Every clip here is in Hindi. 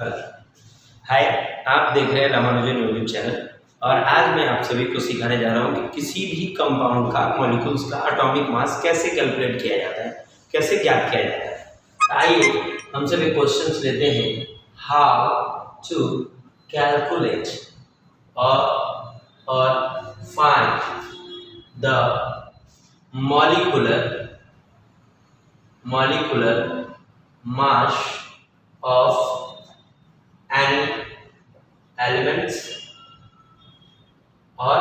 हाय, आप देख रहे हैं रामानुजन यूट्यूब चैनल। और आज मैं आप सभी को सिखाने जा रहा हूँ कि किसी भी कंपाउंड का मॉलिक्यूल्स का एटॉमिक मास कैसे कैलकुलेट किया जाता है, कैसे ज्ञात किया जाता है। आइए हम सभी क्वेश्चंस लेते हैं। हाउ टू कैलकुलेट और find the molecular mass of any elements or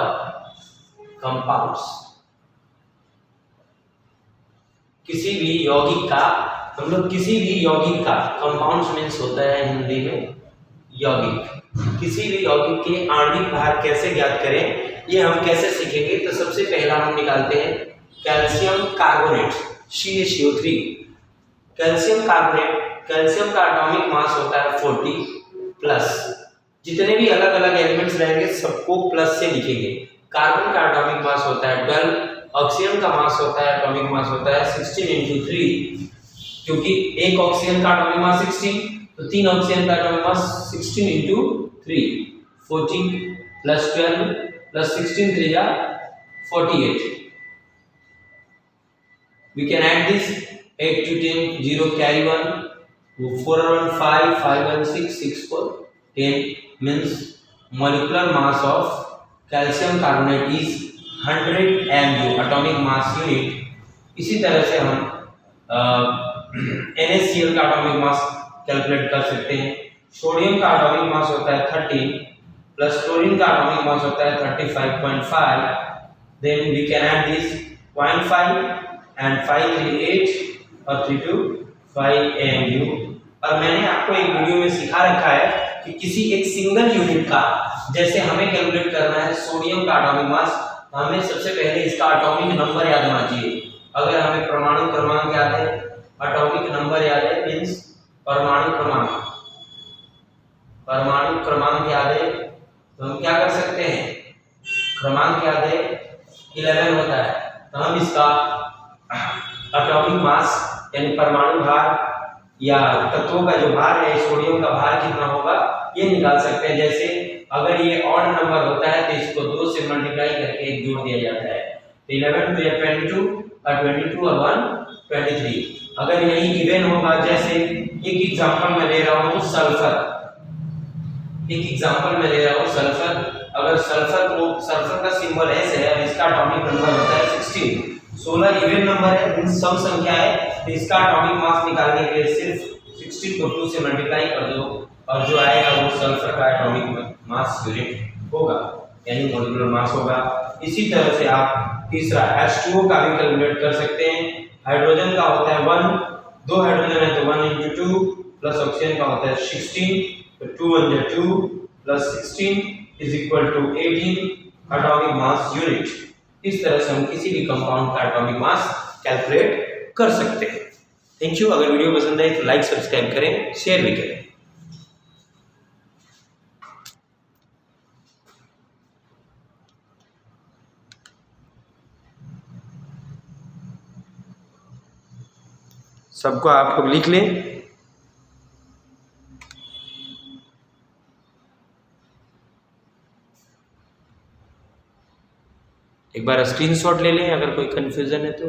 compounds। किसी भी यौगिक का कंपाउंड्स मीन्स होता है हिंदी में यौगिक। किसी भी यौगिक के आणविक भार कैसे ज्ञात करें, ये हम कैसे सीखेंगे। तो सबसे पहला हम निकालते हैं कैल्शियम कार्बोनेट CaCO3। कैल्शियम का एटॉमिक मास होता है 40 प्लस। जितने भी अलग अलग एलिमेंट्स रहेंगे सबको प्लस से लिखेंगे। कार्बन का एटॉमिक मास होता है 12। ऑक्सीजन का मास होता है एटॉमिक मास होता है 16 × 3, क्योंकि एक ऑक्सीजन का एटॉमिक मास 16, तो 3 ऑक्सीजन का एटॉमिक मास 16 × 3 14 प्लस 12 प्लस 16 3 जा 48। We can add this 8 to 10, 0 carry 1, 4 1 5, 5 1 6, 6 4 10 means molecular mass of calcium carbonate is 100 mu atomic mass unit। इसी तरह से हम NaCl का एटॉमिक मास कैलकुलेट कर सकते हैं। सोडियम का एटॉमिक मास होता है 13 प्लस क्लोरीन का एटॉमिक मास होता है 35.5। Then we can add this 0.5 and 5 3 8 और 3 2 5 AMU। और मैंने आपको एक वीडियो में सिखा रखा है कि किसी एक सिंगल यूनिट का जैसे हमें कैलकुलेट करना है सोडियम का एटॉमिक मास, तो हमें सबसे पहले इसका एटॉमिक नंबर याद होना चाहिए। अगर हमें परमाणु क्रमांक याद है, एटॉमिक नंबर याद है मींस परमाणु क्रमांक याद है, तो हम क्या कर सकते हैं, क्रमांक याद है 11 होता है, तो हम इसका एटॉमिक मास यानी परमाणु भार या तत्वों का जो भार है, सोडियम का भार कितना होगा ये निकाल सकते हैं। जैसे अगर ये ऑड नंबर होता है तो इसको 2 से मल्टीप्लाई करके 1 जोड़ दिया जाता है, तो 11 2 या 22 और 22 और 1 23। अगर यही इवन होगा, जैसे एक एग्जांपल मैं ले रहा हूँ सल्फर, अगर सल्फर का सिंबल S है और इसका एटॉमिक नंबर होता है 16, 16 इवन नंबर है, सम संख्या है, तो इसका एटॉमिक मास निकालने के लिए सिर्फ 16 को 2 से मल्टीप्लाई कर दो और जो आएगा वो सल्फर का एटॉमिक मास यूनिट होगा, यानी मॉलिक्यूलर मास होगा। इसी तरह से आप तीसरा H2O का भी कैलकुलेट कर सकते हैं। हाइड्रोजन का होता है 1, 2 हाइड्रोजन है तो 1 × 2 प्लस ऑक्सीजन का होता है 16, तो 2 1 जा 2 plus 16 is equal to 18 atomic mass unit. इस तरह से हम किसी भी कंपाउंड का एटॉमिक मास कैलकुलेट कर सकते हैं। Thank you. अगर वीडियो पसंद आए तो लाइक सब्सक्राइब करें, शेयर भी करें। सबको आप लोग लिख लें। एक बार स्क्रीनशॉट ले लें अगर कोई कंफ्यूजन है तो।